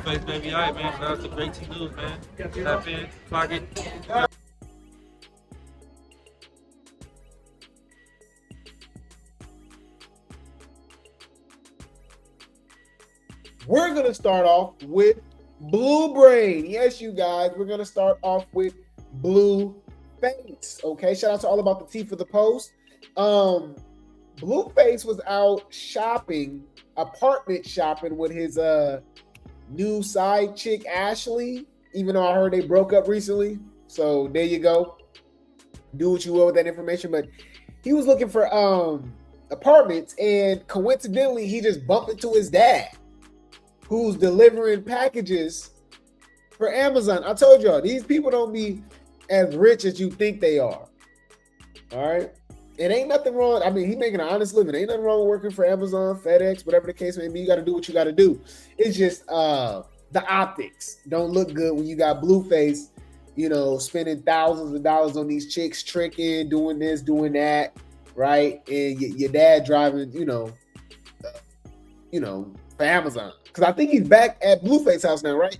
Blueface, baby. All right, man. Shout out to Grape Tea News, man. Tap in, clock it. We're going to start off with Blue Brain. Yes, you guys, we're going to start off with Blueface. Okay, shout out to All About the Tea for the post. Blueface was out shopping, apartment shopping with his new side chick, Ashley, even though I heard they broke up recently. So there you go. Do what you will with that information. But he was looking for apartments, and coincidentally, he just bumped into his dad, who's delivering packages for Amazon. I told y'all, these people don't be as rich as you think they are. All right? It ain't nothing wrong. I mean, he making an honest living. Ain't nothing wrong with working for Amazon, FedEx, whatever the case may be. You got to do what you got to do. It's just the optics don't look good when you got Blueface, you know, spending thousands of dollars on these chicks, tricking, doing this, doing that, right? And your dad driving, for Amazon. Because I think he's back at Blueface house now, right?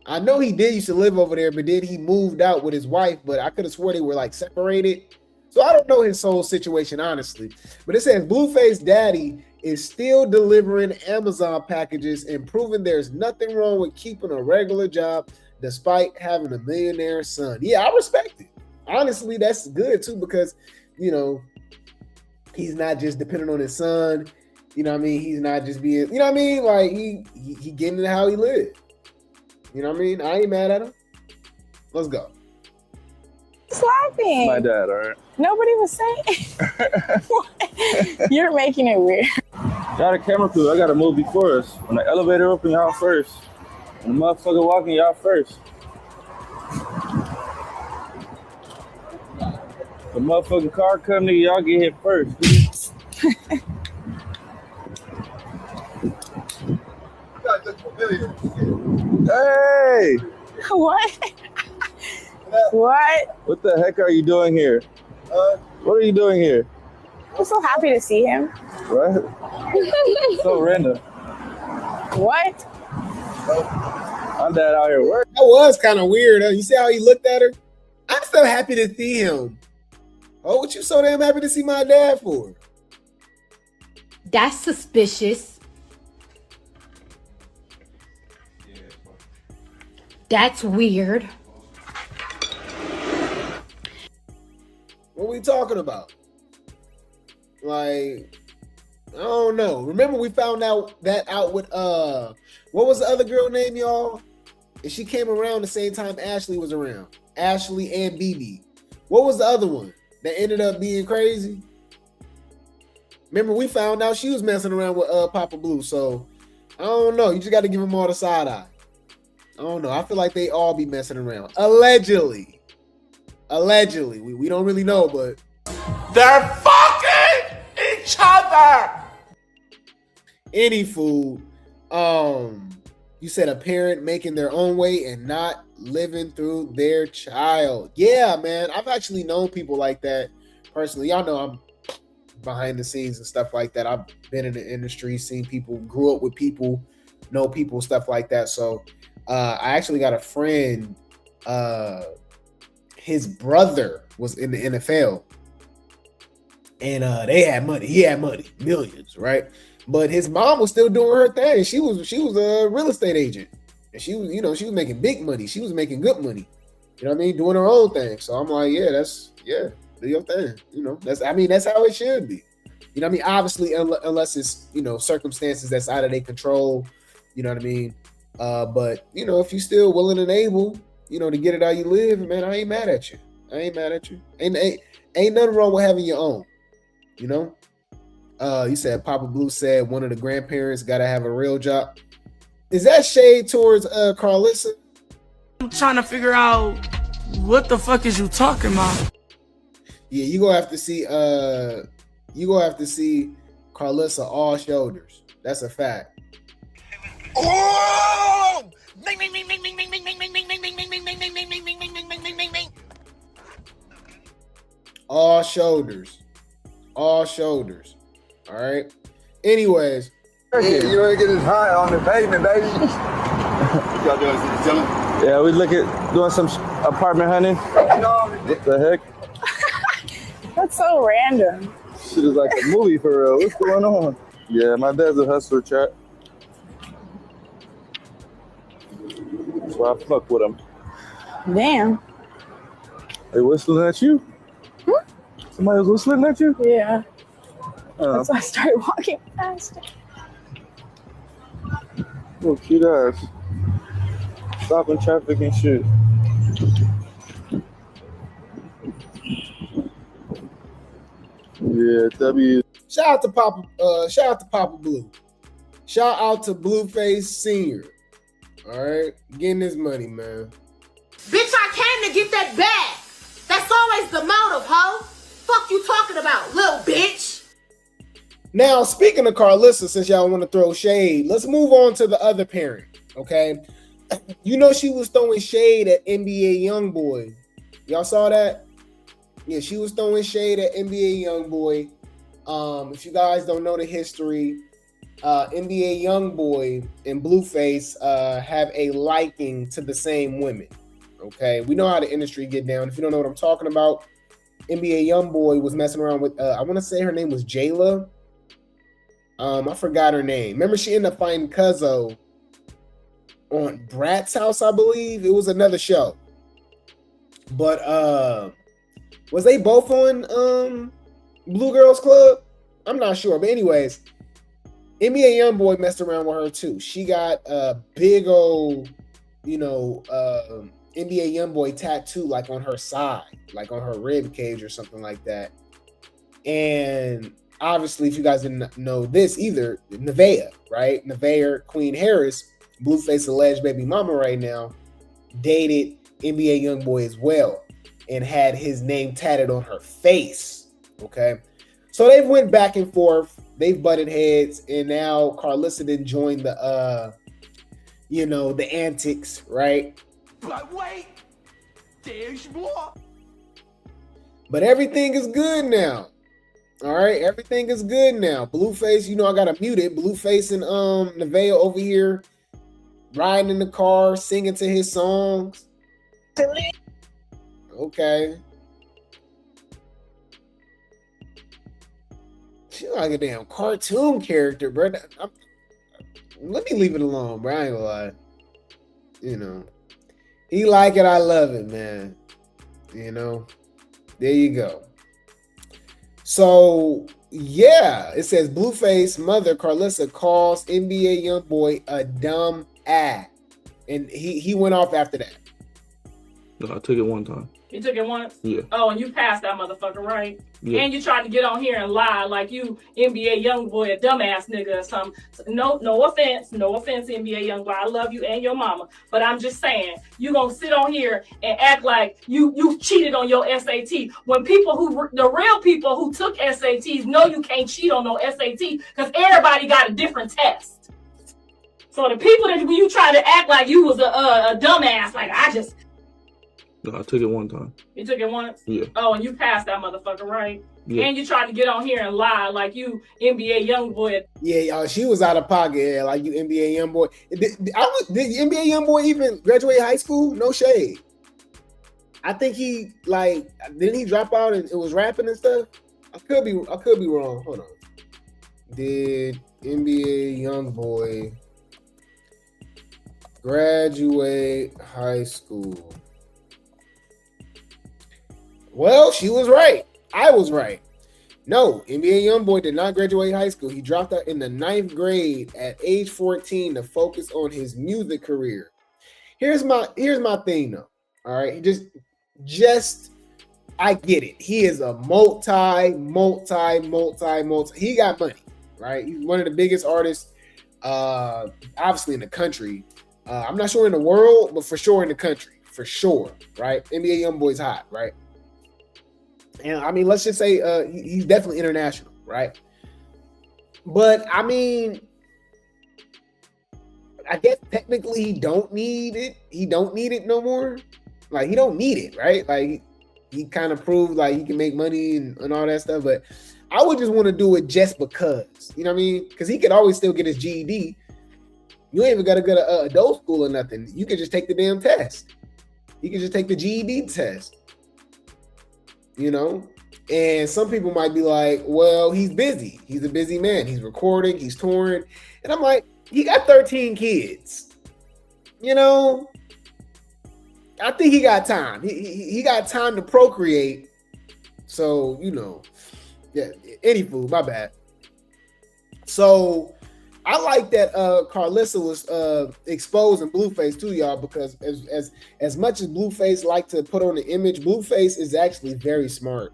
I know he did used to live over there, but then he moved out with his wife, but I could have swore they were like separated. So I don't know his whole situation, honestly. But it says Blueface daddy is still delivering Amazon packages and proving there's nothing wrong with keeping a regular job despite having a millionaire son. Yeah, I respect it. Honestly, that's good too, because, he's not just dependent on his son. You know what I mean? He's not just being, you know what I mean? Like he getting into how he lives. You know what I mean? I ain't mad at him. Let's go. Slapping. My dad, all right. Nobody was saying. You're making it weird. Got a camera crew. I got to move before us. When the elevator open, y'all first. When the motherfucker walking, y'all first. The motherfucking car come, nigga, y'all get hit first. Hey! What? What? What the heck are you doing here? What are you doing here? I'm so happy to see him. What? So random. What? My dad out here working. That was kind of weird. Huh? You see how he looked at her? I'm so happy to see him. Oh, what you so damn happy to see my dad for? That's suspicious. That's weird. What we talking about? Like, I don't know. Remember we found out with what was the other girl name, y'all? And she came around the same time Ashley was around. Ashley and BB. What was the other one that ended up being crazy? Remember we found out she was messing around with Papa Blue. So I don't know. You just got to give them all the side eye. I don't know. I feel like they all be messing around. Allegedly. We don't really know, but they're fucking each other. Any food. You said a parent making their own way and not living through their child. Yeah, man. I've actually known people like that personally. Y'all know I'm behind the scenes and stuff like that. I've been in the industry, seen people, grew up with people, know people, stuff like that. So I actually got a friend, his brother was in the NFL, and they had money. He had money, millions, right? But his mom was still doing her thing. She was a real estate agent, and she was, she was making big money. She was making good money. You know what I mean? Doing her own thing. So I'm like, do your thing. That's how it should be. You know what I mean? Obviously, unless it's, circumstances that's out of their control. You know what I mean? But if you still willing and able, to get it how you live, man, I ain't mad at you. Ain't nothing wrong with having your own. You said Papa Blue said one of the grandparents got to have a real job. Is that shade towards Karlissa? I'm trying to figure out what the fuck is you talking about. Yeah, you gonna have to see. Karlissa all shoulders. That's a fact. Oh! All shoulders. All right. Anyways, You don't get as high on the pavement, baby. Y'all doing some chilling? Yeah, we look at doing some apartment hunting. What the heck? That's so random. Shit is like a movie for real. What's going on? Yeah, my dad's a hustler, chat. So I fuck with him. Damn. They whistling at you? Somebody was whistling at you? Yeah. That's why I started walking faster. Oh, cute ass. Stopping traffic and shit. Yeah, W. Shout out to Papa Blue. Shout out to Blueface Senior. All right, getting his money, man. Bitch, I came to get that bag. That's always the motive, ho. Fuck you talking about, little bitch. Now, speaking of Karlissa, since y'all want to throw shade, let's move on to the other parent, okay? You know she was throwing shade at NBA Youngboy. Y'all saw that? Yeah, she was throwing shade at NBA Youngboy. If you guys don't know the history, NBA Youngboy and Blueface have a liking to the same women, okay? We know how the industry get down. If you don't know what I'm talking about, NBA Youngboy was messing around with, I want to say her name was Jayla. I forgot her name. Remember, she ended up finding Cuzzo on Brat's house, I believe. It was another show. But was they both on Blue Girls Club? I'm not sure. But anyways, NBA Youngboy messed around with her too. She got a big old, NBA Youngboy tattoo like on her side, like on her rib cage or something like that. And obviously, if you guys didn't know this either, Nevaeh, right? Nevaeh Queen Harris, Blueface alleged baby mama right now, dated NBA Youngboy as well and had his name tatted on her face, okay? So they went back and forth. They've butted heads, and now Karlissa didn't join the, the antics, right? But wait, there's more. But everything is good now. All right, everything is good now. Blueface, I gotta mute it. Blueface and Nevaeh over here riding in the car, singing to his songs. Okay. She like a damn cartoon character, bro. Let me leave it alone, bro. I ain't gonna lie. He like it, I love it, man. There you go. So, yeah, it says Blueface mother Karlissa calls NBA Youngboy a dumb ass. And he went off after that. No, I took it one time. You took it once? Yeah. Oh, and you passed that motherfucker, right? Yeah. And you tried to get on here and lie like you NBA Youngboy, a dumbass nigga or something. No offense, NBA Youngboy. I love you and your mama. But I'm just saying, you gonna sit on here and act like you cheated on your SAT when the real people who took SATs know you can't cheat on no SAT because everybody got a different test. So the people that when you try to act like you was a dumbass, like No, I took it one time. You took it once? Yeah. Oh, and you passed that motherfucker, right? Yeah. And you tried to get on here and lie like you NBA Youngboy. Yeah, y'all, she was out of pocket, yeah, like you NBA Youngboy. Did NBA Youngboy even graduate high school? No shade. I think didn't he drop out and it was rapping and stuff? I could be wrong. Hold on. Did NBA Youngboy graduate high school? Well, she was right. I was right. No, NBA Youngboy did not graduate high school. He dropped out in the 9th grade at age 14 to focus on his music career. Here's my thing though. All right, just I get it. He is a multi. He got money, right? He's one of the biggest artists, obviously in the country. I'm not sure in the world, but for sure in the country, for sure, right? NBA Youngboy's hot, right? And I mean, let's just say he's definitely international, right? But I mean, I guess technically he don't need it. He don't need it no more. Like he don't need it, right? Like he kind of proved like he can make money and all that stuff. But I would just want to do it just because, you know what I mean? Because he could always still get his GED. You ain't even got to go to adult school or nothing. You could just take the damn test. You can just take the GED test, you know? And some people might be like, well, he's busy. He's a busy man. He's recording, he's touring. And I'm like, he got 13 kids. You know, I think he got time. He got time to procreate. So, you know, yeah, anywho, my bad. So I like that Karlissa was exposing Blueface too, y'all, because as much as Blueface like to put on the image, Blueface is actually very smart.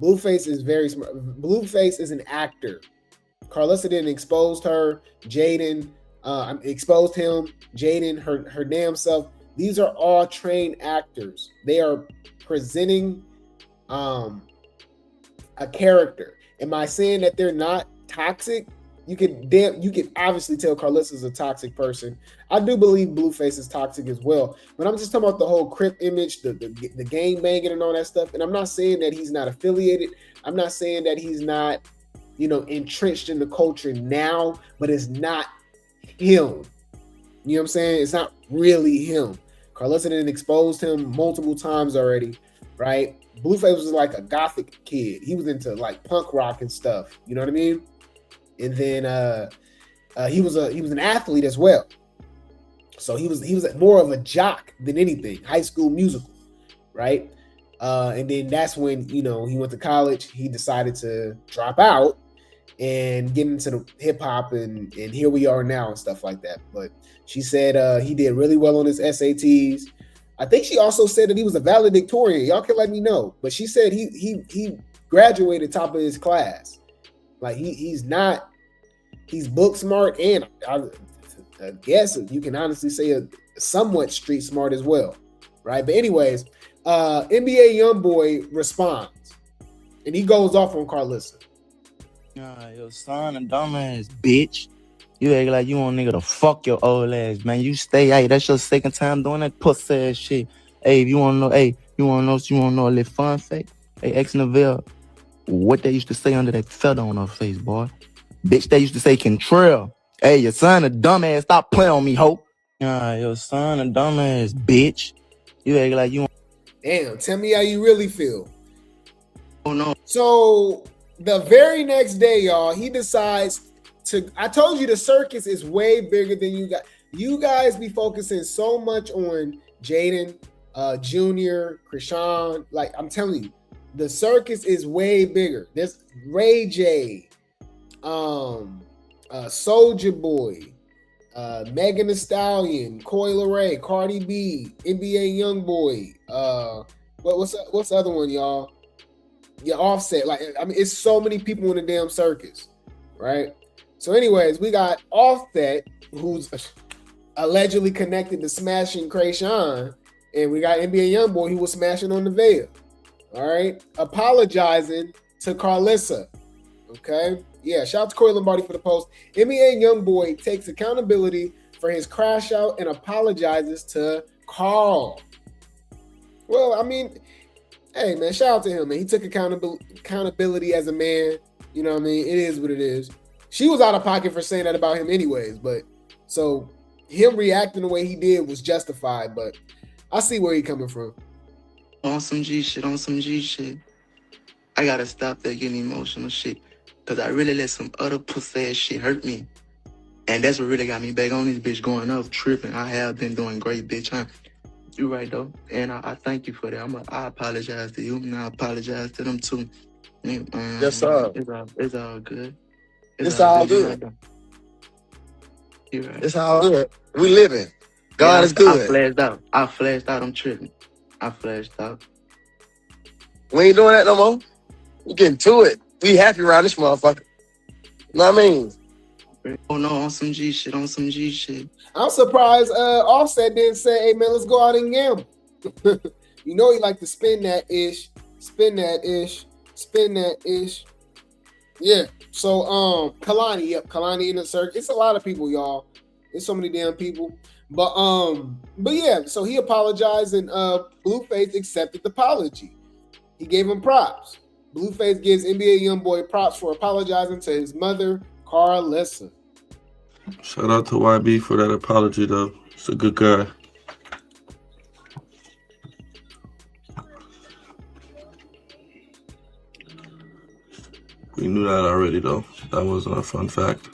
Blueface is very smart. Blueface is an actor. Karlissa didn't expose her. Jaden exposed him. Jaden, her damn self. These are all trained actors. They are presenting a character. Am I saying that they're not toxic? You can obviously tell Karlissa's a toxic person. I do believe Blueface is toxic as well. But I'm just talking about the whole Crip image, the gang banging and all that stuff. And I'm not saying that he's not affiliated. I'm not saying that he's not, you know, entrenched in the culture now, but it's not him. You know what I'm saying? It's not really him. Karlissa didn't expose him multiple times already, right? Blueface was like a gothic kid. He was into like punk rock and stuff. You know what I mean? And then he was an athlete as well. So he was more of a jock than anything. High School Musical, right? And then that's when, you know, he went to college. He decided to drop out and get into the hip hop, and here we are now and stuff like that. But she said he did really well on his SATs. I think she also said that he was a valedictorian. Y'all can let me know. But she said he graduated top of his class. Like he's book smart, and I guess you can honestly say a somewhat street smart as well, right? But anyways, NBA YoungBoy responds, and he goes off on Karlissa. Nah, your son a dumbass bitch. You act like you want nigga to fuck your old ass, man. You stay, hey, that's your second time doing that pussy ass shit. Hey, if you wanna know, you wanna know a little fun fact? Hey, ex Neville, what they used to say under that feather on her face, boy. Bitch, they used to say Contrell. Hey, your son a dumbass. Stop playing on me, ho. Nah, your son a dumbass, bitch. You act like you want. Damn, tell me how you really feel. Oh, no. So the very next day, y'all, he decides to, I told you the circus is way bigger than you guys. You guys be focusing so much on Jaden, Junior, Krishan. Like, I'm telling you, the circus is way bigger. There's Ray J, Soulja Boy, Megan Thee Stallion, Coi Leray, Cardi B, NBA YoungBoy. What's the other one, y'all? Yeah, Offset. Like, I mean, it's so many people in the damn circus, right? So, anyways, we got Offset, who's allegedly connected to smashing Krayshawn, and we got NBA YoungBoy, who was smashing on the Veil. All right, apologizing to Karlissa. Okay, yeah. Shout out to Corey Lombardi for the post. NBA YoungBoy takes accountability for his crash out and apologizes to Carl. Well, I mean, hey man, shout out to him, man. He took accountability as a man. You know what I mean? It is what it is. She was out of pocket for saying that about him, anyways. But so him reacting the way he did was justified. But I see where he's coming from. On some G shit. I gotta stop that getting emotional shit. Cause I really let some other pussy ass shit hurt me. And that's what really got me back on this bitch going up, tripping. I have been doing great, bitch, huh? You right though. And I thank you for that. I apologize to you, and I apologize to them too. Yes, sir. It's all good. It's all good. You're right. It's all good. We living. God is good. I flashed out. I'm tripping. I flashed out. We ain't doing that no more. We getting to it. We happy around this motherfucker. You know what I mean? Oh no, on some G shit. I'm surprised Offset didn't say, hey man, let's go out and gamble. You know he like to spin that ish. Yeah. So Kalani in the circuit. It's a lot of people, y'all. It's so many damn people. But yeah, so he apologized and Blueface accepted the apology. He gave him props. Blueface gives NBA YoungBoy props for apologizing to his mother, Karlissa. Shout out to YB for that apology, though. He's a good guy. We knew that already, though. That wasn't a fun fact.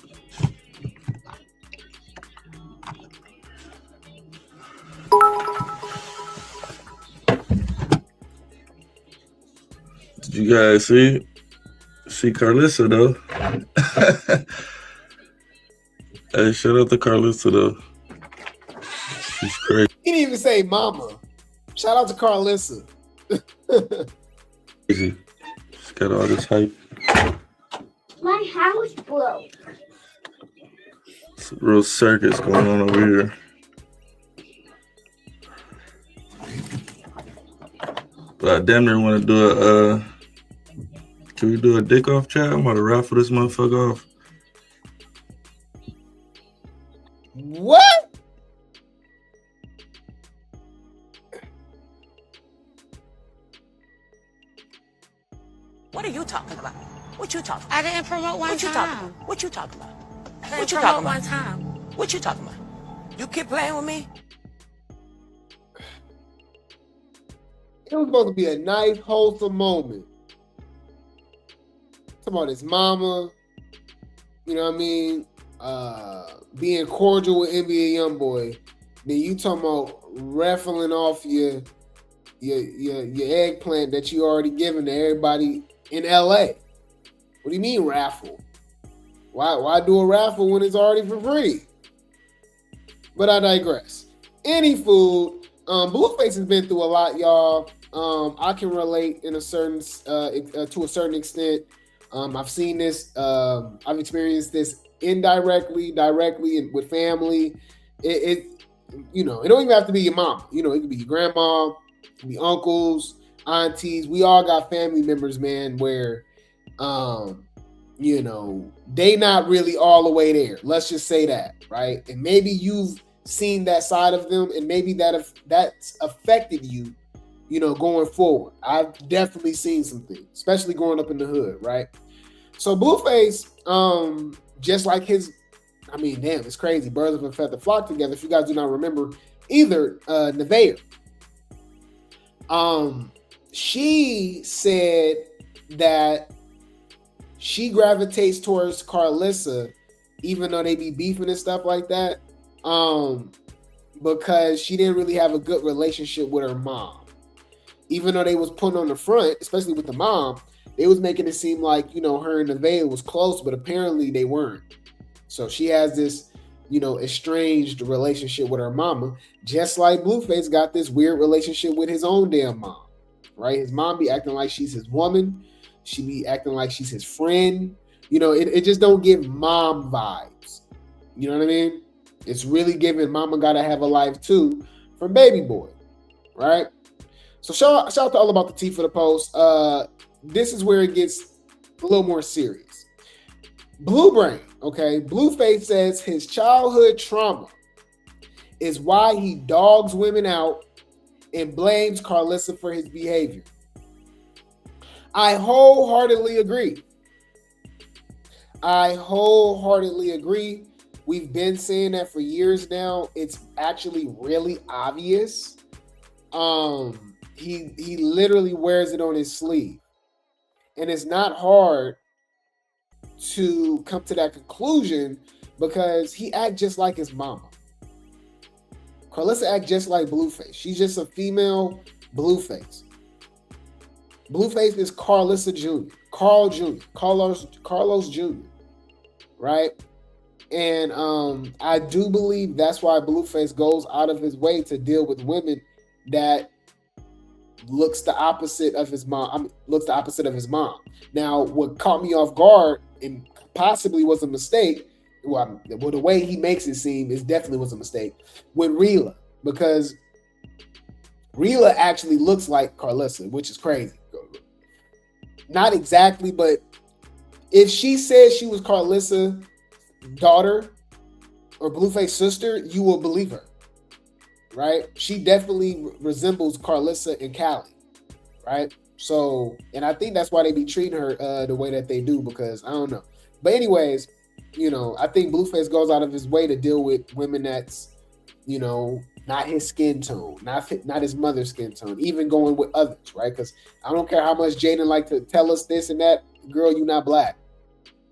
Did you guys see Karlissa, though? Hey, shout out to Karlissa, though. She's crazy. He didn't even say mama. Shout out to Karlissa. She's got all this hype. My house broke. It's a real circus going on over here. But I damn near want to do a, can we do a dick off chat? I'm about to raffle this motherfucker off. What? What are you talking about? What you talking about? I didn't promote one What you time. talking about? What you talking about? I What didn't you promote talking one about? time. What you talking about? You keep playing with me? It was supposed to be a nice, wholesome moment. Talking about his mama, you know what I mean? Being cordial with NBA YoungBoy. Then you talking about raffling off your eggplant that you already given to everybody in LA. What do you mean raffle? Why do a raffle when it's already for free? But I digress. Any food, Blueface has been through a lot, y'all. I can relate in a certain to a certain extent. I've seen this. I've experienced this indirectly, directly, and with family. It you know, it don't even have to be your mom. You know, it could be your grandma, it could be uncles, aunties. We all got family members, man, where you know, they not really all the way there. Let's just say that, right? And maybe you've seen that side of them, and maybe that's affected you, you know, going forward. I've definitely seen some things, especially growing up in the hood, right? So Blueface, just like his, I mean, damn, it's crazy. Birds of a feather flock together. If you guys do not remember either, Nevaeh, she said that she gravitates towards Karlissa, even though they be beefing and stuff like that, because she didn't really have a good relationship with her mom. Even though they was putting on the front, especially with the mom, they was making it seem like, you know, her and Nevaeh was close, but apparently they weren't. So she has this, you know, estranged relationship with her mama, just like Blueface got this weird relationship with his own damn mom, right? His mom be acting like she's his woman. She be acting like she's his friend. You know, it just don't give mom vibes. You know what I mean? It's really giving mama gotta have a life too from Baby Boy, right? So shout out to All About the Tea for the post. This is where it gets a little more serious. Blue Brain, okay? Blueface says his childhood trauma is why he dogs women out and blames Karlissa for his behavior. I wholeheartedly agree. We've been saying that for years now. It's actually really obvious. He literally wears it on his sleeve. And it's not hard to come to that conclusion because he acts just like his mama. Karlissa acts just like Blueface. She's just a female Blueface. Blueface is Karlissa Jr., Carlos Jr., right? And I do believe that's why Blueface goes out of his way to deal with women that looks the opposite of his mom. Now, what caught me off guard and possibly was a mistake, well, the way he makes it seem is definitely was a mistake, with Rila, because Rila actually looks like Karlissa, which is crazy. Not exactly, but if she said she was Karlissa's daughter or Blueface's sister, you will believe her, right? She definitely resembles Karlissa and Callie, right? So, and I think that's why they be treating her the way that they do, because I don't know. But anyways, you know, I think Blueface goes out of his way to deal with women that's, you know, not his skin tone, not his mother's skin tone, even going with others, right? Because I don't care how much Jaden like to tell us this and that, girl, you not black.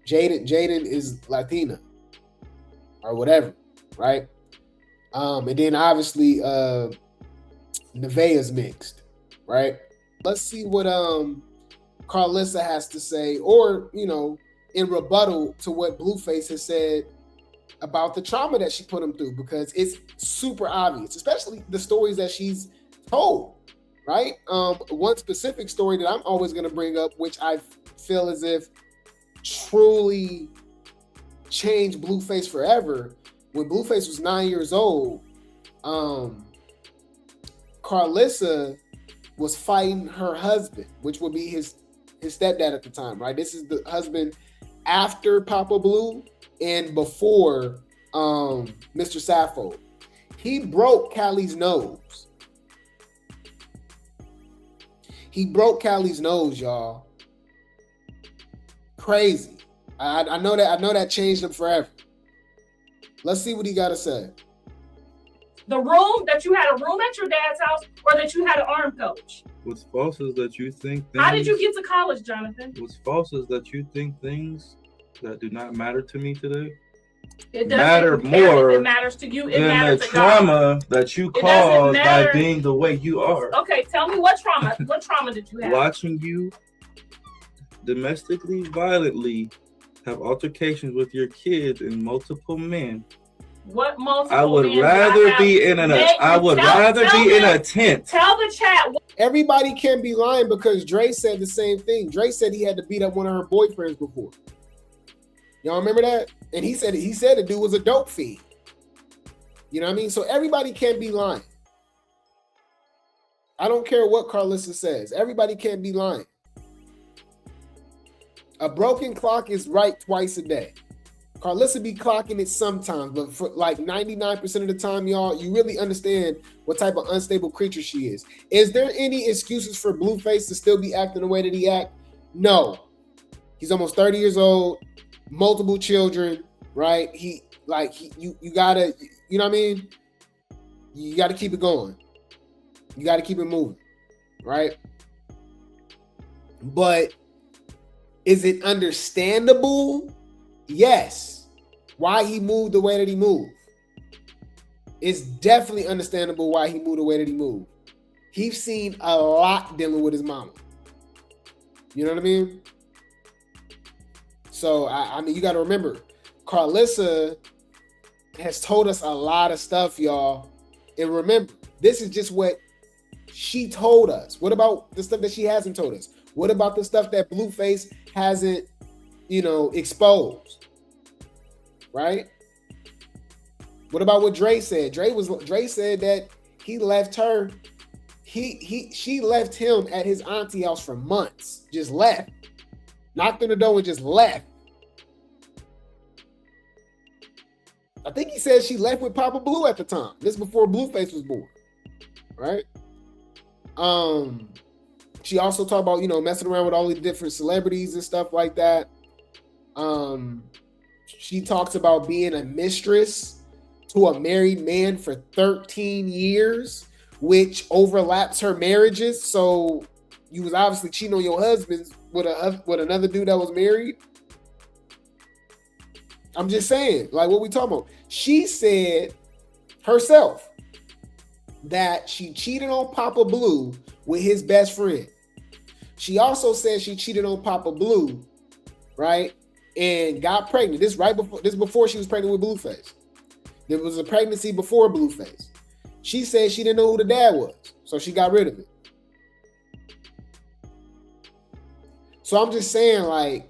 Jaden is Latina or whatever, right? And then obviously Nevaeh's mixed, right? Let's see what Karlissa has to say, or, you know, in rebuttal to what Blueface has said about the trauma that she put him through, because it's super obvious, especially the stories that she's told, right? One specific story that I'm always going to bring up, which I feel as if truly changed Blueface forever. When Blueface was 9 years old, Karlissa was fighting her husband, which would be his stepdad at the time, right? This is the husband after Papa Blue and before Mr. Sappho. He broke Callie's nose. He broke Callie's nose, y'all. Crazy. I know that changed him forever. Let's see what he got to say. The room that you had a room at your dad's house, or that you had an arm coach? What's false is that you think things... How did you get to college, Jonathan? What's false is that you think things that do not matter to me today It matter doesn't matter more if it matters to you. It than matters the to trauma God. that you It doesn't caused by matter. being the way you are. Okay, tell me what trauma. What trauma did you have? Watching you domestically violently have altercations with your kids and multiple men. What multiple I would men rather do I be have? in a tent. Tell the chat. Everybody can be lying, because Dre said the same thing. Dre said he had to beat up one of her boyfriends before. Y'all remember that? And he said the dude was a dope fiend. You know what I mean? So everybody can be lying. I don't care what Karlissa says. Everybody can be lying. A broken clock is right twice a day. Karlissa be clocking it sometimes, but for like 99% of the time, y'all, you really understand what type of unstable creature she is. Is there any excuses for Blueface to still be acting the way that he act? No. He's almost 30 years old, multiple children, right? You gotta, you know what I mean? You gotta keep it going. You gotta keep it moving, right? But is it understandable? Yes. Why he moved the way that he moved. It's definitely understandable why he moved the way that he moved. He's seen a lot dealing with his mama. You know what I mean? So, I mean, you got to remember, Karlissa has told us a lot of stuff, y'all. And remember, this is just what she told us. What about the stuff that she hasn't told us? What about the stuff that Blueface hasn't, exposed? Right? What about what Dre said? Dre said that he left her. She left him at his auntie house for months. Just left. Knocked on the door and just left. I think he said she left with Papa Blue at the time. This is before Blueface was born. Right? She also talked about, messing around with all these different celebrities and stuff like that. She talks about being a mistress to a married man for 13 years, which overlaps her marriages. So you was obviously cheating on your husband with another dude that was married. I'm just saying, like, what we talking about? She said herself that she cheated on Papa Blue with his best friend. She also said she cheated on Papa Blue, right? And got pregnant. This before she was pregnant with Blueface. There was a pregnancy before Blueface. She said she didn't know who the dad was, so she got rid of it. So I'm just saying, like,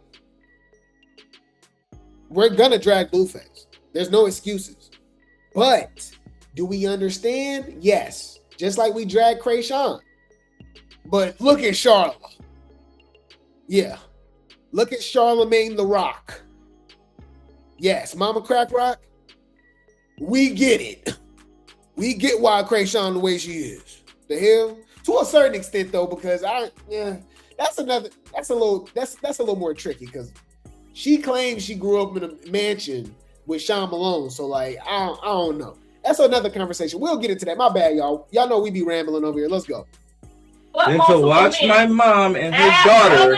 we're gonna drag Blueface. There's no excuses. But do we understand? Yes. Just like we drag Krayshawn. But look at Charlotte. Yeah. Look at Charlemagne the Rock. Yes, Mama Crack Rock. We get it. We get why Krayshawn the way she is. The hell? To a certain extent, though, because That's a little more tricky because she claims she grew up in a mansion with Sean Malone. So like, I don't know. That's another conversation. We'll get into that. My bad, y'all. Y'all know we be rambling over here. Let's go. Then to watch my mom and his daughter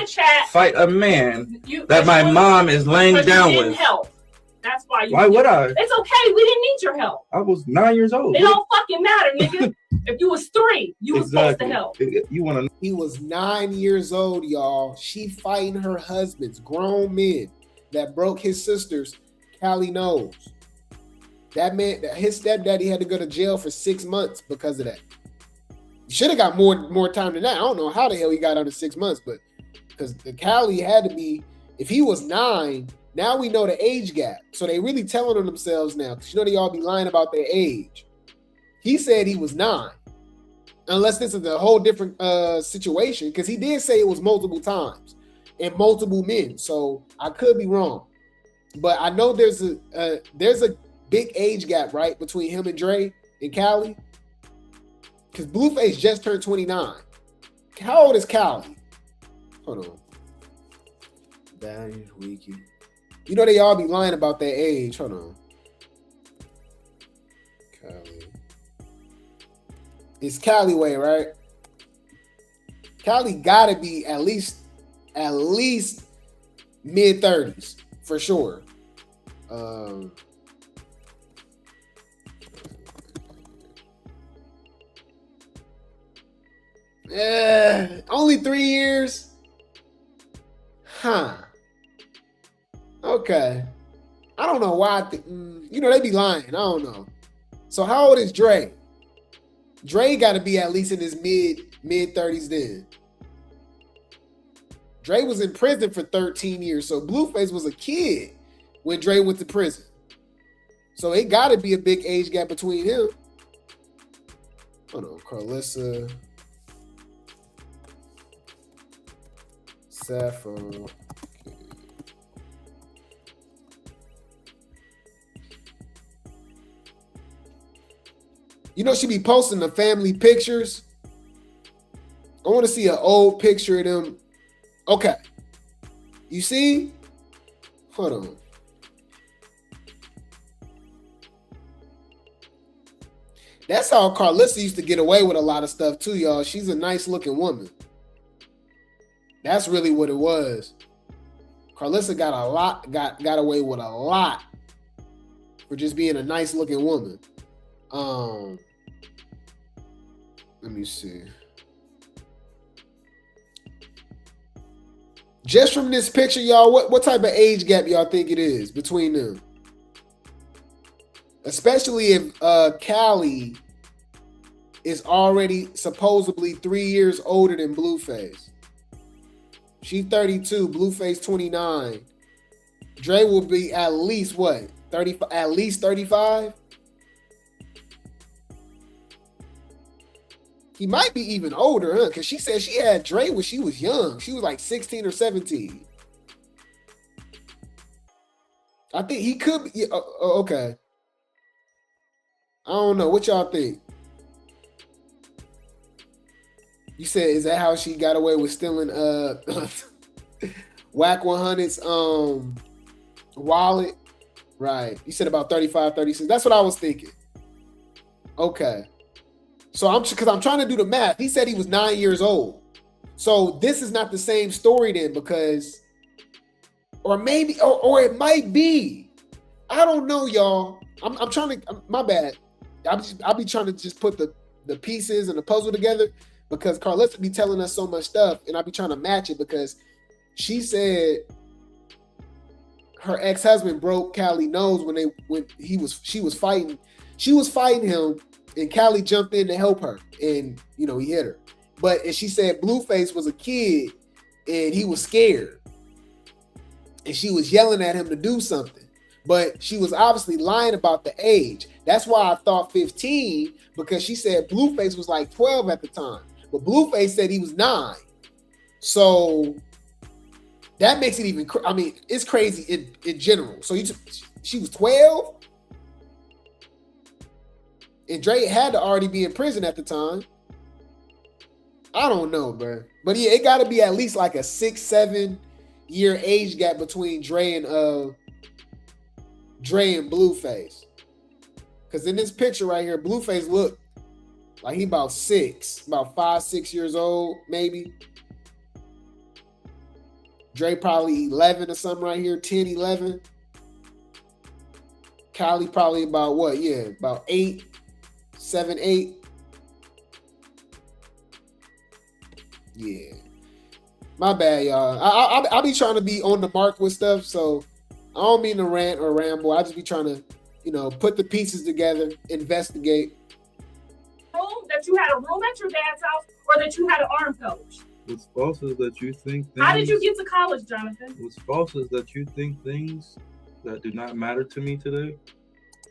fight a man that my mom is laying down with. Help. That's why you. Why would I? It's okay. We didn't need your help. I was 9 years old. It don't fucking matter, nigga. If you was 3, you was supposed to help. You want to? He was 9 years old, y'all. She fighting her husbands, grown men that broke his sister's Callie nose. That man, his stepdaddy had to go to jail for 6 months because of that. He should have got more time than that. I don't know how the hell he got under 6 months, but because the Callie had to be, if he was 9, now we know the age gap. So they really telling on themselves now. Because you know they all be lying about their age. He said he was 9. Unless this is a whole different situation. Because he did say it was multiple times. And multiple men. So I could be wrong. But I know there's a big age gap, right? Between him and Dre and Callie. Because Blueface just turned 29. How old is Callie? Hold on. That is wiki. You know they all be lying about their age. Hold on. Callie. It's Callaway, right? Callie gotta be at least mid-30s for sure. Only 3 years? Huh. Okay. I don't know why. They be lying. I don't know. So how old is Dre? Dre got to be at least in his mid-30s then. Dre was in prison for 13 years. So Blueface was a kid when Dre went to prison. So it got to be a big age gap between him. Hold on. Karlissa. Sappho. You know she be posting the family pictures. I want to see an old picture of them. Okay. You see? Hold on. That's how Karlissa used to get away with a lot of stuff too, y'all. She's a nice looking woman. That's really what it was. Karlissa got away with a lot for just being a nice looking woman. Let me see. Just from this picture, y'all, what type of age gap y'all think it is between them? Especially if Callie is already supposedly 3 years older than Blueface. She's 32, Blueface 29. Dre will be at least what? 30, at least 35? He might be even older, huh? Because she said she had Dre when she was young. She was like 16 or 17. I think he could be. Okay. I don't know. What y'all think? You said, is that how she got away with stealing Whack 100's wallet? Right. You said about 35, 36. That's what I was thinking. Okay. So because I'm trying to do the math. He said he was 9 years old. So this is not the same story then, because, or maybe, or it might be. I don't know, y'all. I'm trying to, my bad. I'll be trying to just put the pieces and the puzzle together, because Karlissa be telling us so much stuff, and I'll be trying to match it, because she said her ex-husband broke Callie's nose when she was fighting him, and Callie jumped in to help her, and he hit her. And she said Blueface was a kid and he was scared, and she was yelling at him to do something, but she was obviously lying about the age. That's why I thought 15, because she said Blueface was like 12 at the time, but Blueface said he was 9. So that makes it even, it's crazy in general. So she was 12, and Dre had to already be in prison at the time. I don't know, bro. But yeah, it got to be at least like a 6-7 year age gap between Dre and Blueface. Because in this picture right here, Blueface look like he about 5-6 years old, maybe. Dre probably 11 or something right here, 10, 11. Kylie probably about what? Yeah, about 8, 7, 8. Yeah. My bad, y'all. I be trying to be on the mark with stuff, so I don't mean to rant or ramble. I just be trying to, put the pieces together, investigate. That you had a room at your dad's house or that you had an arm coach? What's false is that you think things... How did you get to college, Jonathan? What's false is that you think things that do not matter to me today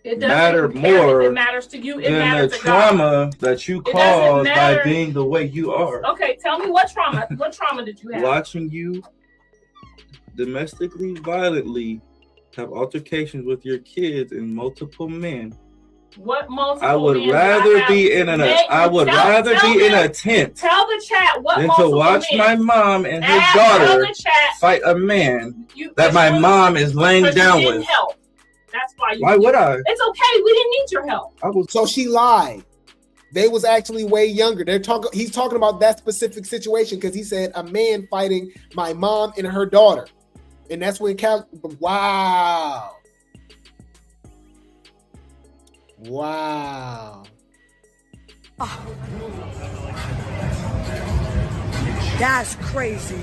it matter more it matters to you. It than the to trauma God. That you caused by being the way you are. Okay, tell me what trauma. What trauma did you have? Watching you domestically, violently have altercations with your kids and multiple men. What multiple? I would rather be in an. I would rather be in a tent. Tell the chat what than to watch my mom and her daughter fight a man that my mom is laying down with. Help. That's why. Why would I? It's okay. We didn't need your help. So she lied. They was actually way younger. He's talking about that specific situation because he said a man fighting my mom and her daughter, and that's when wow. Wow. That's crazy.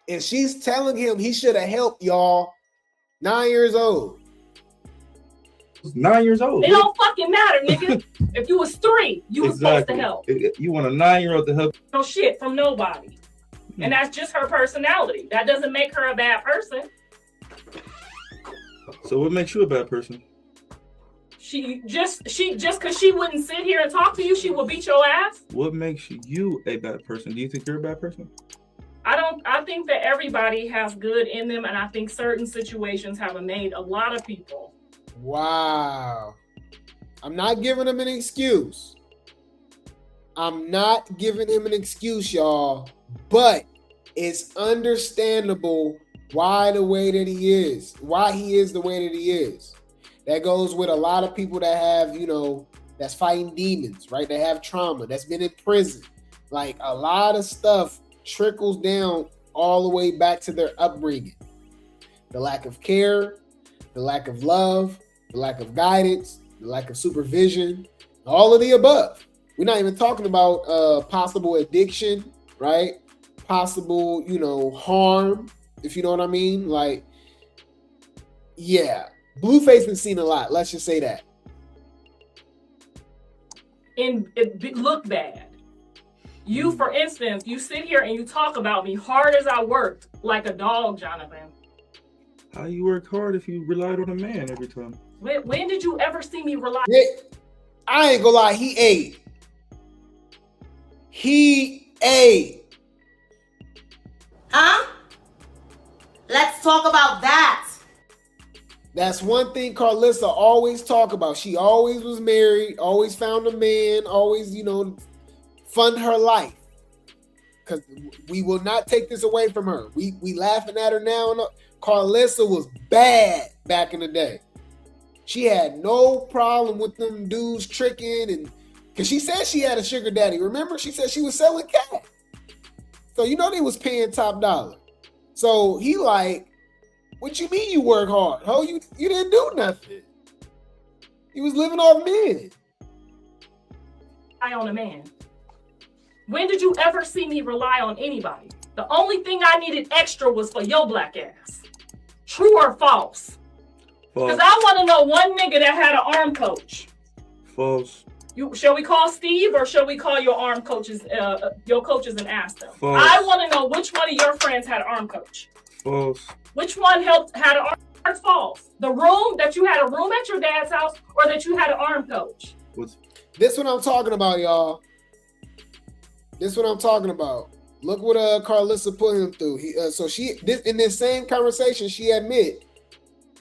And she's telling him he should have helped, y'all. 9 years old. 9 years old. It don't fucking matter, nigga. If you was 3, you was supposed to help. You want a 9-year-old to help? No shit from nobody. And that's just her personality. That doesn't make her a bad person. So what makes you a bad person? Just because she wouldn't sit here and talk to you, she will beat your ass. What makes you a bad person? Do you think you're a bad person? I think that everybody has good in them, and I think certain situations have made a lot of people. Wow. I'm not giving him an excuse. Y'all. But it's understandable why the way that he is. Why he is the way that he is. That goes with a lot of people that have, that's fighting demons, right? They have trauma, that's been in prison. Like a lot of stuff trickles down all the way back to their upbringing. The lack of care, the lack of love, the lack of guidance, the lack of supervision, all of the above. We're not even talking about possible addiction, right? Possible, harm, if you know what I mean. Like, yeah. Blueface been seen a lot. Let's just say that. And it look bad. You, for instance, you sit here and you talk about me hard as I worked like a dog, Jonathan. How you work hard if you relied on a man every time? When did you ever see me rely? I ain't gonna lie. He ate. Huh? Let's talk about that. That's one thing Karlissa always talk about. She always was married, always found a man, always, fund her life. Because we will not take this away from her. We laughing at her now. Karlissa was bad back in the day. She had no problem with them dudes tricking, and because she said she had a sugar daddy. Remember, she said she was selling cat. So they was paying top dollar. So he like, what you mean you work hard? Ho, you didn't do nothing. You was living off men. I on a man. When did you ever see me rely on anybody? The only thing I needed extra was for your black ass. True or false? Because I want to know one nigga that had an arm coach. False. Shall we call Steve or shall we call your arm coaches, your coaches and ask them? False. I want to know which one of your friends had an arm coach. False. Which one had an arm? False. The room that you had a room at your dad's house or that you had an arm coach. This what I'm talking about, y'all. This what I'm talking about. Look what Karlissa put him through. In this same conversation, she admit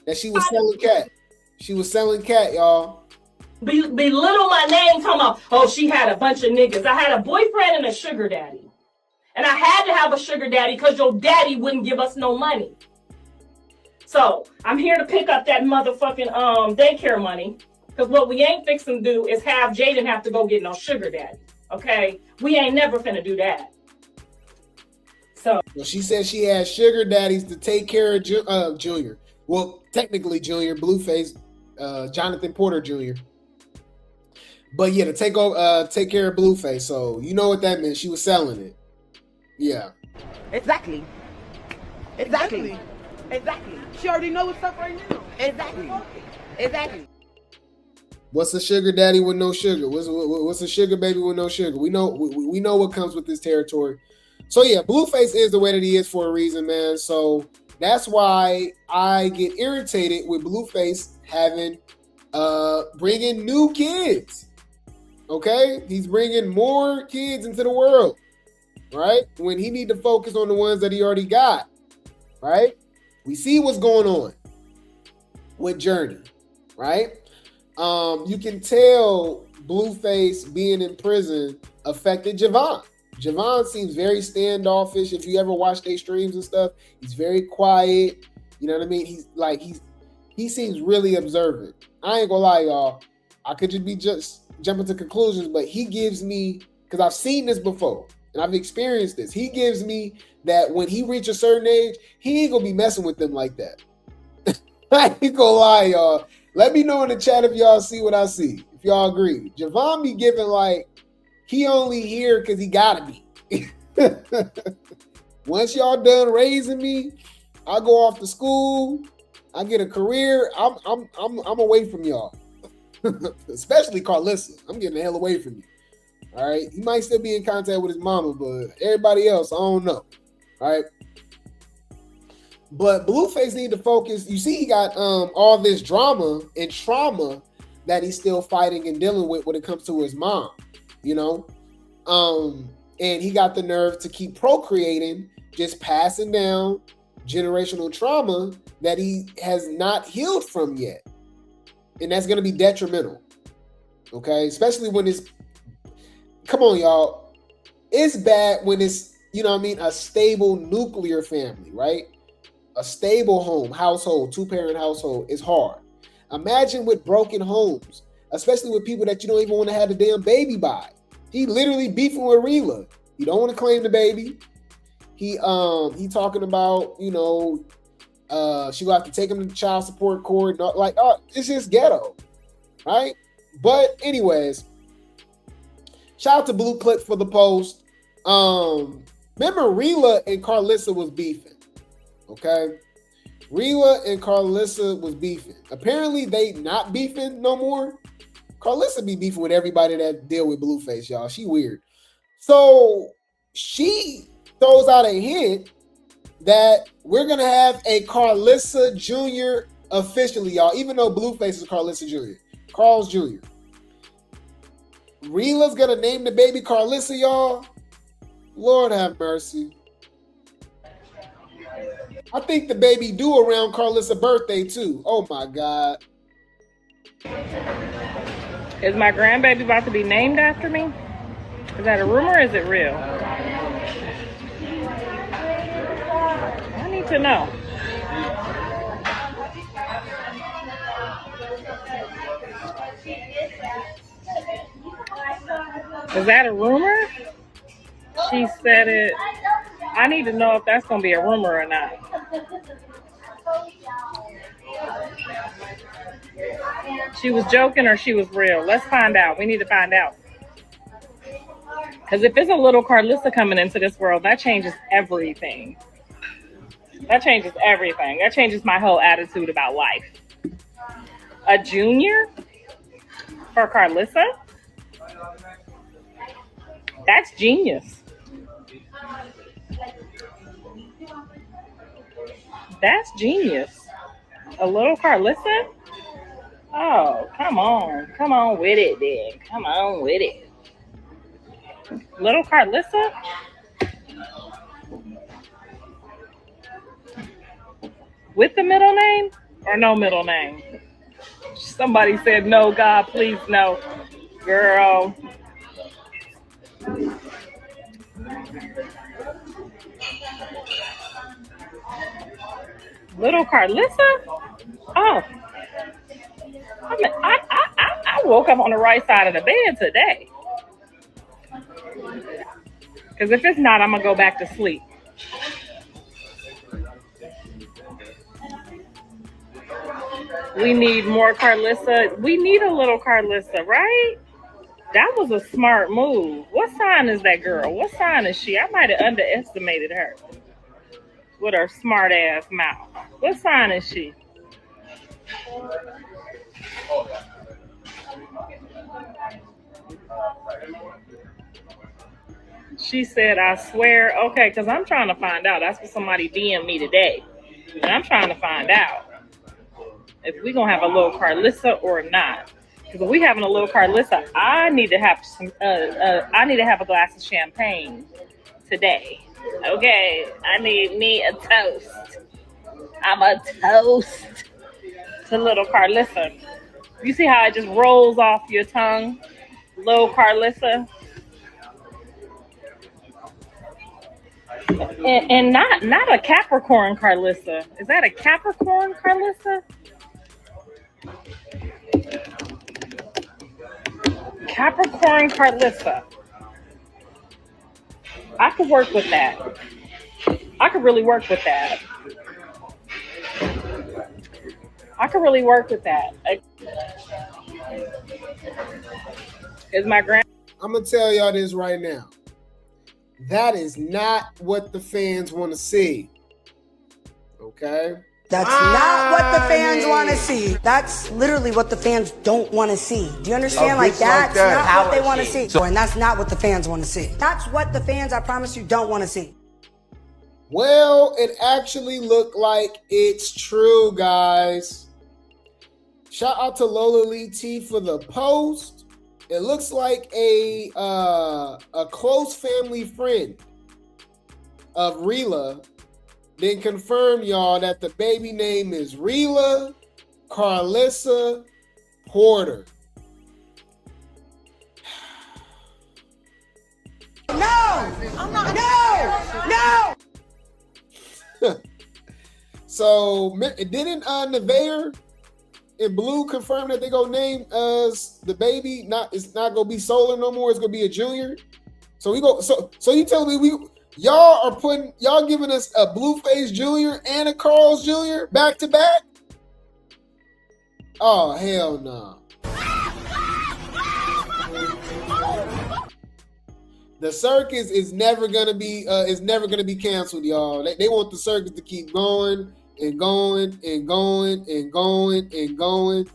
that she was selling cat. She was selling cat, y'all. belittle my name, talking about, oh, she had a bunch of niggas. I had a boyfriend and a sugar daddy. And I had to have a sugar daddy because your daddy wouldn't give us no money. So I'm here to pick up that motherfucking daycare money. Because what we ain't fixing to do is have Jaden have to go get no sugar daddy. Okay? We ain't never finna do that. So well, she said she had sugar daddies to take care of Junior. Well, technically Junior, Blueface, Jonathan Porter Jr. But yeah, to take care of Blueface. So you know what that meant. She was selling it. Yeah. Exactly. She already know what's up right now. Exactly. What's a sugar daddy with no sugar? What's a sugar baby with no sugar? We know what comes with this territory. So yeah, Blueface is the way that he is for a reason, man. So that's why I get irritated with Blueface having bringing new kids. Okay, he's bringing more kids into the world, right? When he need to focus on the ones that he already got, right? We see what's going on with Journey, right? You can tell Blueface being in prison affected Javon. Javon seems very standoffish. If you ever watch their streams and stuff, he's very quiet. You know what I mean? He seems really observant. I ain't gonna lie, y'all. I could just jumping to conclusions, but he gives me, because I've seen this before and I've experienced this. He gives me that when he reach a certain age, he ain't gonna be messing with them like that. I ain't gonna lie, y'all. Let me know in the chat if y'all see what I see. If y'all agree. Javon be giving like he only here because he gotta be. Once y'all done raising me, I go off to school, I get a career, I'm away from y'all. Especially Karlissa. I'm getting the hell away from you. All right. He might still be in contact with his mama, but everybody else, I don't know. All right. But Blueface need to focus. You see, he got all this drama and trauma that he's still fighting and dealing with when it comes to his mom, you know? And he got the nerve to keep procreating, just passing down generational trauma that he has not healed from yet. And that's going to be detrimental. Okay? Especially when it's, come on, y'all. It's bad when it's, you know what I mean, a stable nuclear family, right? A stable home, household, two-parent household is hard. Imagine with broken homes, especially with people that you don't even want to have the damn baby by. He literally beefing with Rila. He don't want to claim the baby. He talking about, you know, she will have to take him to child support court. Like, it's just ghetto, right? But anyways, shout out to Blue Clip for the post. Remember Rila and Karlissa was beefing, okay? Rila and Karlissa was beefing. Apparently they not beefing no more. Karlissa be beefing with everybody that deal with Blueface, y'all. She weird. So she throws out a hint that we're going to have a Karlissa Jr. officially, y'all, even though Blueface is Karlissa Jr. Carl's Jr. Rila's going to name the baby Karlissa, y'all. Lord have mercy. I think the baby due around Karlissa's birthday, too. Oh, my God. Is my grandbaby about to be named after me? Is that a rumor or is it real? I need to know. Is that a rumor? She said it. I need to know if that's going to be a rumor or not. She was joking or she was real. Let's find out. We need to find out. Because if it's a little Karlissa coming into this world, that changes everything. That changes everything. That changes my whole attitude about life. A junior for Karlissa? That's genius. That's genius. A little Karlissa? Oh, come on. Come on with it, then. Come on with it. Little Karlissa? With the middle name or no middle name? Somebody said no, God, please no. Girl. Little Karlissa? Oh. I woke up on the right side of the bed today. Because if it's not, I'm going to go back to sleep. We need more Karlissa. We need a little Karlissa, right? That was a smart move. What sign is that girl? What sign is she? I might have underestimated her with her smart ass mouth. What sign is she? She said, I swear. Okay, because I'm trying to find out. That's what somebody DM'd me today. And I'm trying to find out if we're going to have a little Karlissa or not. Because if we having a little Karlissa, I need to have a glass of champagne today. Okay, I need me a toast. I'm a toast to little Karlissa. You see how it just rolls off your tongue? Little Karlissa. And not a Capricorn Karlissa. Is that a Capricorn Karlissa? Capricorn Karlissa. I could work with that. I could really work with that. Is my grand? I'm gonna tell y'all this right now. That is not what the fans want to see. Okay? That's not what the fans want to see. That's literally what the fans don't want to see. Do you understand? Like that's not what they want to see. And that's not what the fans want to see. That's what the fans, I promise you, don't want to see. Well, it actually looked like it's true, guys. Shout out to Lola Lee T for the post. It looks like a close family friend of Rila then confirmed, y'all, that the baby name is Rila Karlissa Porter. No! I'm not. No! So, didn't Nevaeh and Blue confirm that they gonna name the baby? It's not gonna be Solar no more. It's gonna be a junior. So So you telling me y'all giving us a Blueface Jr. and a Carl's Jr. back to back? Oh hell no! The circus is never gonna be canceled, y'all. They want the circus to keep going and going and going and going and going.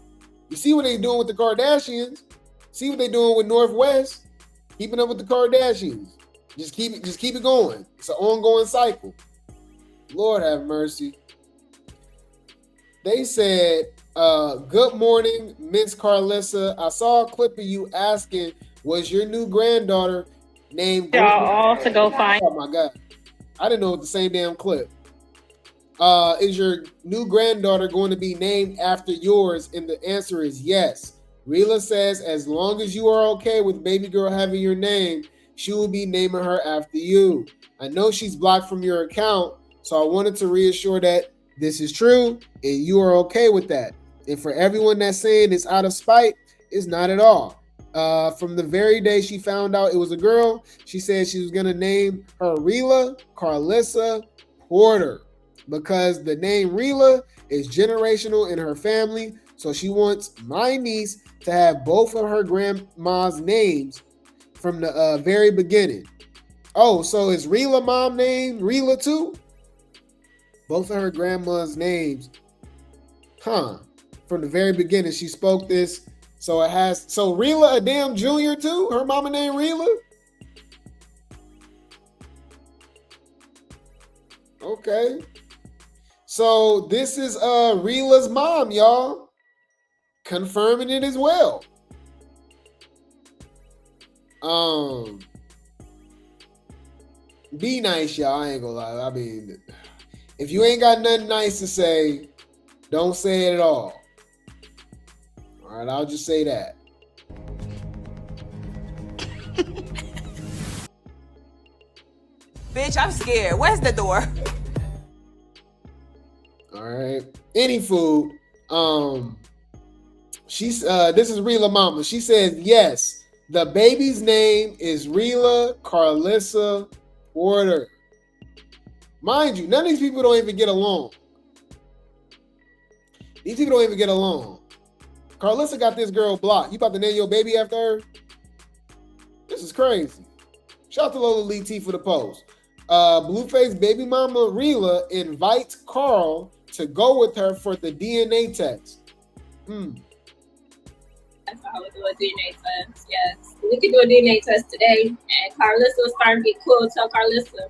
You see what they doing with the Kardashians? See what they doing with Northwest? Keeping up with the Kardashians. Just keep it going. It's an ongoing cycle. Lord have mercy. They said, good morning, Miss Karlissa. I saw a clip of you asking, was your new granddaughter named... Y'all all to go find... Oh my God. I didn't know it was the same damn clip. Is your new granddaughter going to be named after yours? And the answer is yes. Rila says, as long as you are okay with baby girl having your name, she will be naming her after you. I know she's blocked from your account, so I wanted to reassure that this is true and you are okay with that. And for everyone that's saying it's out of spite, it's not at all. From the very day she found out it was a girl, she said she was going to name her Rila Karlissa Porter because the name Rila is generational in her family. So she wants my niece to have both of her grandma's names from the very beginning. Oh, so is Rila mom named Rila too? Both of her grandma's names. Huh. From the very beginning, she spoke this. So Rila a damn junior too? Her mama named Rila? Okay. So this is Rila's mom, y'all. Confirming it as well. Be nice, y'all. I ain't gonna lie. I mean, if you ain't got nothing nice to say, don't say it at all. All right, I'll just say that. Bitch, I'm scared. Where's the door? All right. Any food. She's this is Rila Mama. She says yes. The baby's name is Rila Karlissa Porter. Mind you, none of these people don't even get along. These people don't even get along. Karlissa got this girl blocked. You about to name your baby after her? This is crazy. Shout out to Lola Lee T for the post. Blueface baby mama Rila invites Carl to go with her for the DNA test. That's how we do a DNA test. Yes, we could do a DNA test today, and Karlissa was starting to get cool. Tell Karlissa,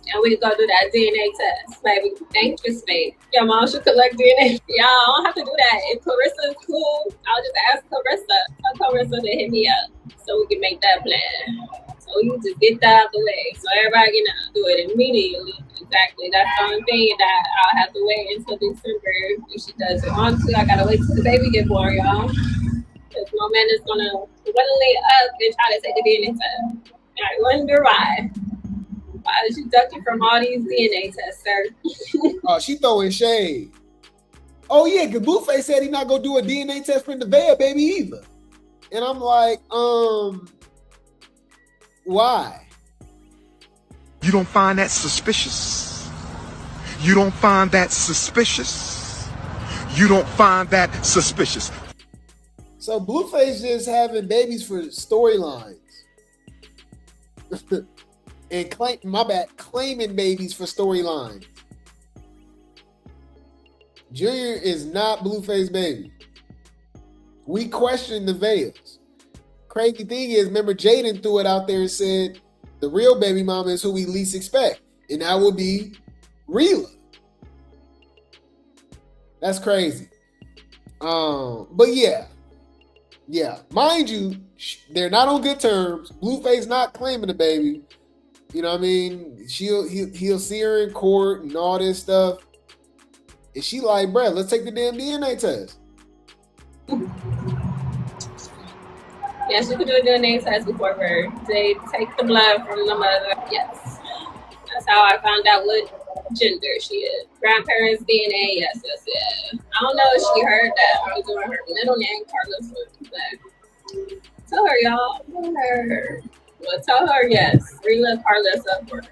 and we could go do that DNA test, baby. Dangerous, babe. Your mom should collect DNA. Y'all don't have to do that. If Karlissa is cool, I'll just ask Karlissa. Tell Karlissa to hit me up so we can make that plan. So you just get that out the way, so everybody can do it immediately. Exactly. That's the only thing that I'll have to wait until December if she does it. Honestly, I gotta wait till the baby get born, y'all. Because no man is gonna willingly up and try to take the DNA test. I wonder why. Why is you ducking from all these DNA tests, sir? Oh, she throwing shade. Oh yeah, because Blueface said he not gonna do a DNA test for Nevaeh baby either. And I'm like, why? You don't find that suspicious? You don't find that suspicious? You don't find that suspicious? So Blueface just having babies for storylines. And claiming babies for storylines. Junior is not Blueface baby. We question the veils. Crazy thing is, remember Jaden threw it out there and said the real baby mama is who we least expect, and that would be Rila. That's crazy. But yeah. Mind you, they're not on good terms. Blueface not claiming the baby. You know what I mean? He'll see her in court and all this stuff. And she like, bruh, let's take the damn DNA test. Yes, you can do a DNA test before birth. They take the blood from the mother. Yes. That's how I found out what gender she is. Grandparents' DNA, yes. I don't know if she heard that. I was doing her middle name, Karlissa. Tell her, y'all. Tell her. Well, tell her, yes. Rila Karlissa for 2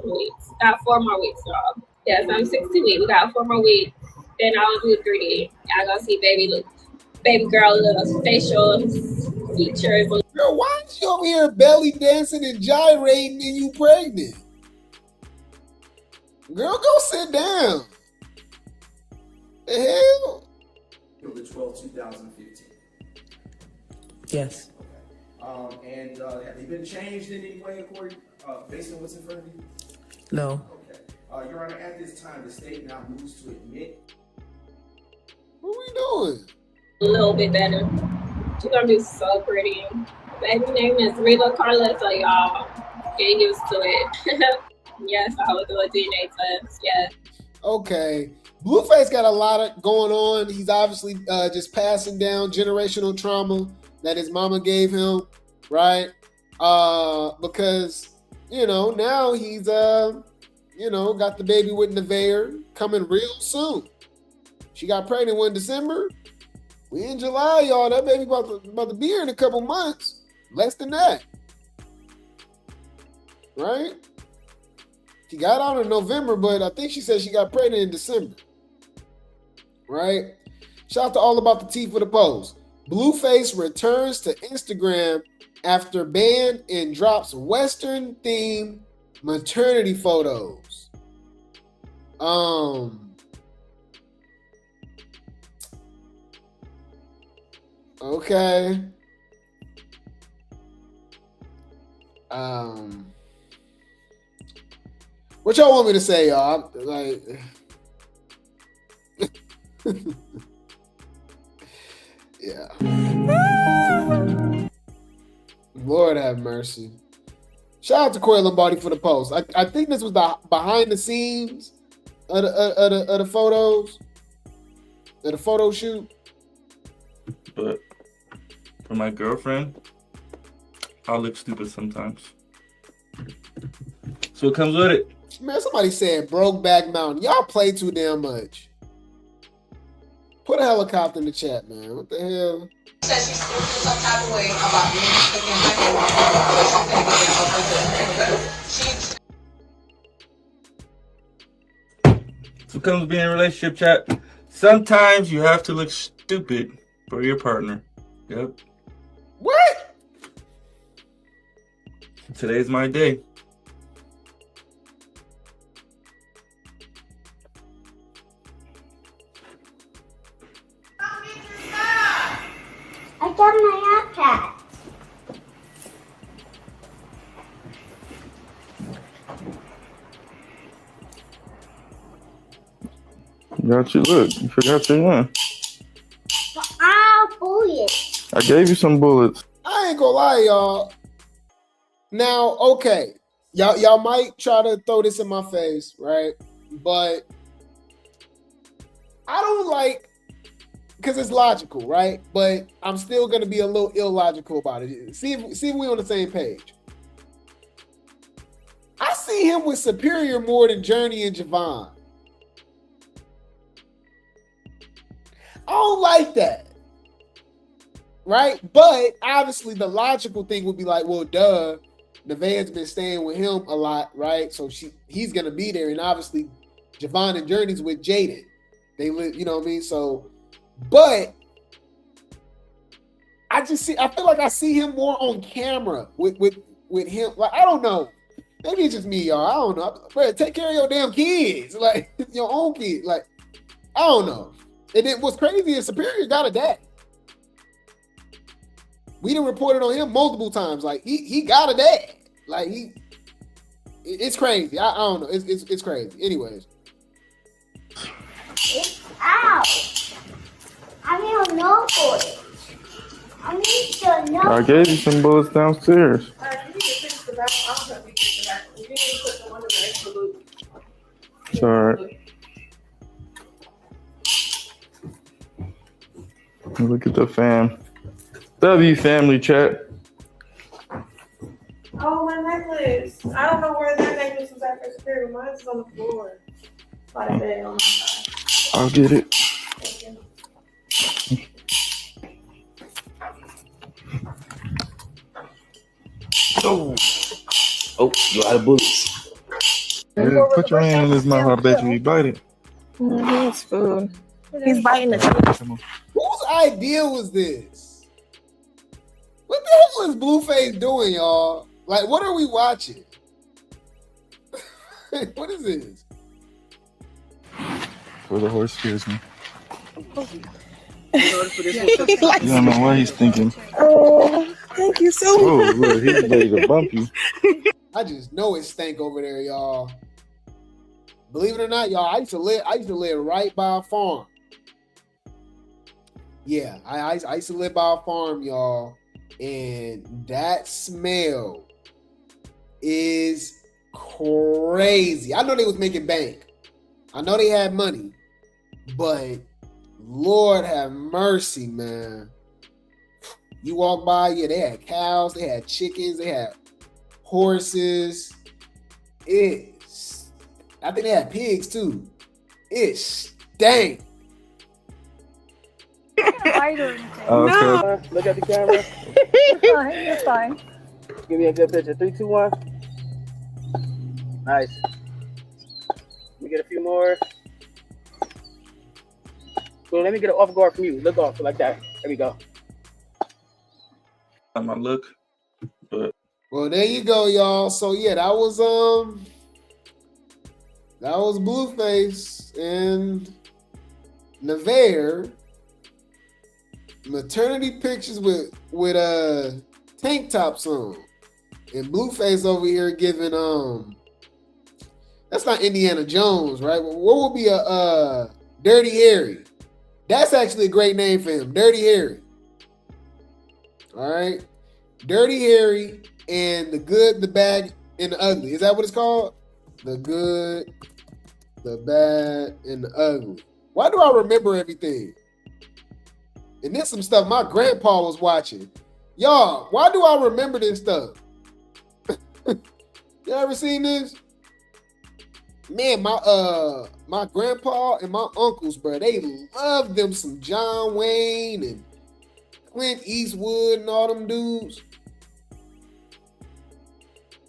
weeks. Got 4 more weeks, y'all. Yes, I'm 16 weeks. We got 4 more weeks. Then I'll do 3D. Y'all gonna see baby girl little facial features. Girl, why is you over here belly dancing and gyrating and you pregnant? Girl, go sit down. The hell? The 12th, 2015. Yes. And have they been changed in any way according, based on what's in front of you? No. Okay. Your Honor, at this time, the state now moves to admit. What are we doing? A little bit better. She's gonna be so pretty. Baby name is Rila Karlissa, y'all. Get used to it. Yes, I will do a DNA test. Yes. Okay. Blueface got a lot of going on. He's obviously just passing down generational trauma that his mama gave him, right? Because, now he's, got the baby with Nevaeh coming real soon. She got pregnant in December. We in July, y'all. That baby about to be here in a couple months. Less than that. Right? She got out in November, but I think she said she got pregnant in December. Right? Shout out to All About the Tea for the post. Blueface returns to Instagram after ban and drops Western-themed maternity photos. Okay. What y'all want me to say, y'all? Like, yeah. Lord have mercy. Shout out to Corey Lombardi for the post. I think this was the behind the scenes of the photos, of the photo shoot. But for my girlfriend, I'll look stupid sometimes. So it comes with it. Man, somebody said Brokeback Mountain. Y'all play too damn much. Put a helicopter in the chat, man. What the hell? Said she still feels some type of way about being sticking So it comes with being in a relationship, chat. Sometimes you have to look stupid for your partner. Yep. What? Today's my day. I got my iPad. Got you. Look, you forgot your one. I'll bully it. I gave you some bullets. I ain't gonna lie, y'all. Now, okay, y'all might try to throw this in my face, right? But I don't like, because it's logical, right? But I'm still gonna be a little illogical about it. See if we on the same page. I see him with Superior more than Journey and Javon. I don't like that. Right? But obviously the logical thing would be like, well, duh, Nevaeh's been staying with him a lot, right? So he's gonna be there. And obviously Javon and Journey's with Jaden. They live, you know what I mean? So, but I feel like I see him more on camera with him. Like, I don't know. Maybe it's just me, y'all. I don't know. Bro, take care of your damn kids. Like, your own kids. Like, I don't know. And then what's crazy is Superior got a dad. We done reported on him multiple times. Like, he got a dad. Like, it's crazy. I don't know. It's crazy. Anyways. It's out. I don't know for it. I need to know. I gave you some bullets downstairs. It's all right. Look at the fam. W family chat. Oh, my necklace. I don't know where that necklace was at for Spirit. Mine's on the floor. By the bed on my side. I'll get it. Oh, you out of bullets. Yeah, put your hand in his mouth. I bet you he bite it. It's food. He's biting the food. Whose idea was this? What the hell is Blueface doing, y'all? Like, what are we watching? What is this? For the horse scares me. You don't know what he's thinking. Oh, thank you so much. Oh, look, he's ready to bump you. I just know it stank over there, y'all. Believe it or not, y'all, I used to live right by a farm. Yeah, I used to live by a farm, y'all, and that smell is crazy. I know they was making bank. I know they had money, but Lord have mercy, man. You walk by, yeah, they had cows, they had chickens, they had horses. I think they had pigs too. It stank. No. Look at the camera. You're fine. Give me a good picture. 3, 2, 1. Nice. Let me get a few more. So let me get an off guard from you. Look off like that. There we go. I might look, but well, there you go, y'all. So yeah, that was Blueface and Nevaeh. Maternity pictures with tank tops on, and Blueface over here giving that's not Indiana Jones, right? What would be a Dirty Harry? That's actually a great name for him, Dirty Harry. All right, Dirty Harry and the Good, the Bad, and the Ugly. Is that what it's called? The Good, the Bad, and the Ugly. Why do I remember everything? And this some stuff my grandpa was watching. Y'all, why do I remember this stuff? You ever seen this? Man, my grandpa and my uncles, bro, they love them some John Wayne and Clint Eastwood and all them dudes.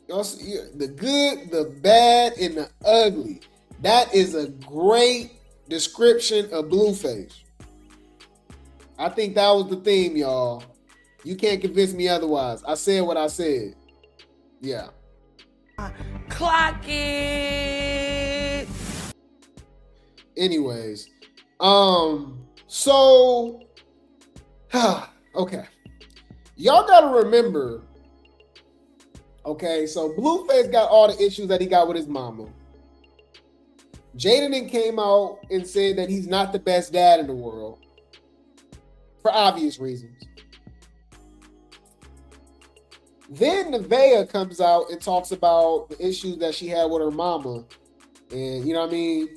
Y'all see the good, the bad, and the ugly. That is a great description of Blueface. I think that was the theme, y'all. You can't convince me otherwise. I said what I said. Yeah. Clock it. Anyways, so okay. Y'all gotta remember, okay, so Blueface got all the issues that he got with his mama. Jaden came out and said that he's not the best dad in the world for obvious reasons. Then Nevaeh comes out and talks about the issues that she had with her mama. And you know what I mean?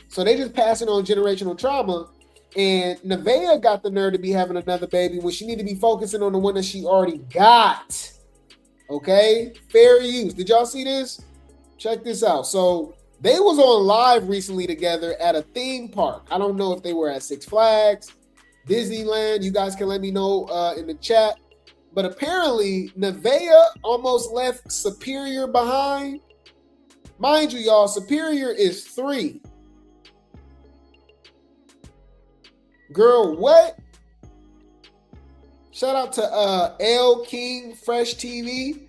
So they just passing on generational trauma. And Nevaeh got the nerve to be having another baby when she need to be focusing on the one that she already got. Okay? Fair use. Did y'all see this? Check this out. So they was on live recently together at a theme park. I don't know if they were at Six Flags, Disneyland. You guys can let me know in the chat. But apparently, Nevaeh almost left Superior behind. Mind you, y'all, Superior is 3. Girl, what? Shout out to L King Fresh TV.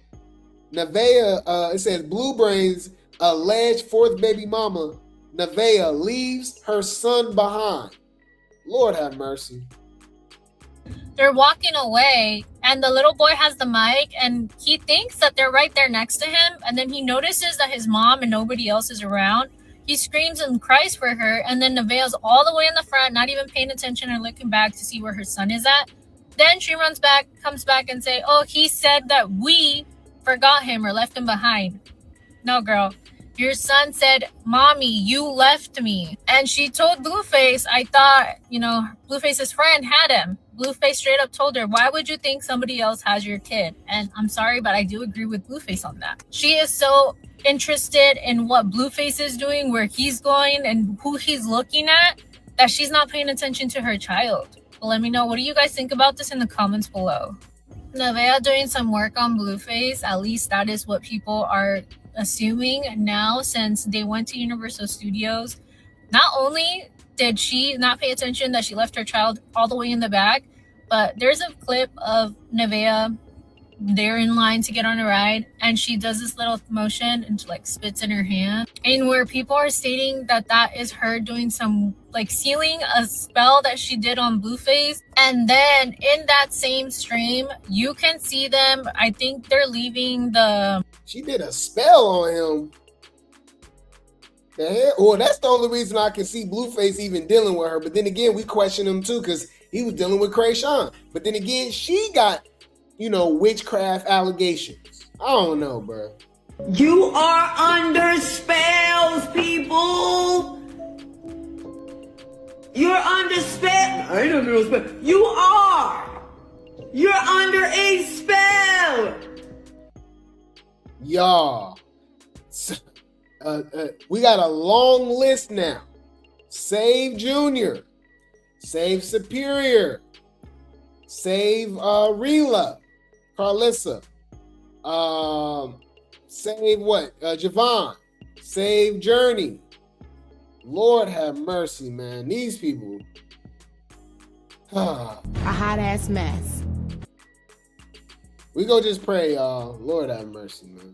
Nevaeh, it says Blue Brains alleged 4th baby mama. Nevaeh leaves her son behind. Lord have mercy. They're walking away and the little boy has the mic and he thinks that they're right there next to him. And then he notices that his mom and nobody else is around. He screams and cries for her. And then Nevaeh's all the way in the front, not even paying attention or looking back to see where her son is at. Then she runs back, comes back and say, oh, he said that we forgot him or left him behind. No, girl. Your son said, Mommy, you left me. And she told Blueface, I thought, Blueface's friend had him. Blueface straight up told her, why would you think somebody else has your kid? And I'm sorry, but I do agree with Blueface on that. She is so interested in what Blueface is doing, where he's going, and who he's looking at, that she's not paying attention to her child. But let me know, what do you guys think about this in the comments below? Nevaeh doing some work on Blueface, at least that is what people are assuming now, since they went to Universal Studios. Not only did she not pay attention that she left her child all the way in the back, but there's a clip of Nevaeh, they're in line to get on a ride, and she does this little motion and like spits in her hand, and where people are stating that that is her doing some like sealing a spell that she did on Blueface. And then in that same stream, you can see them, I think they're leaving the... She did a spell on him. The hell? Well, that's the only reason I can see Blueface even dealing with her. But then again, we question him too, because he was dealing with Krayshawn. But then again, she got, witchcraft allegations. I don't know, bro. You are under spells, people. You're under spell. I ain't under no spell. You are. You're under a spell. Y'all. We got a long list now. Save Junior. Save Superior. Save Rila. Karlissa. Save what? Javon. Save Journey. Lord have mercy, man. These people. A hot ass mess. We go just pray, y'all. Lord have mercy, man.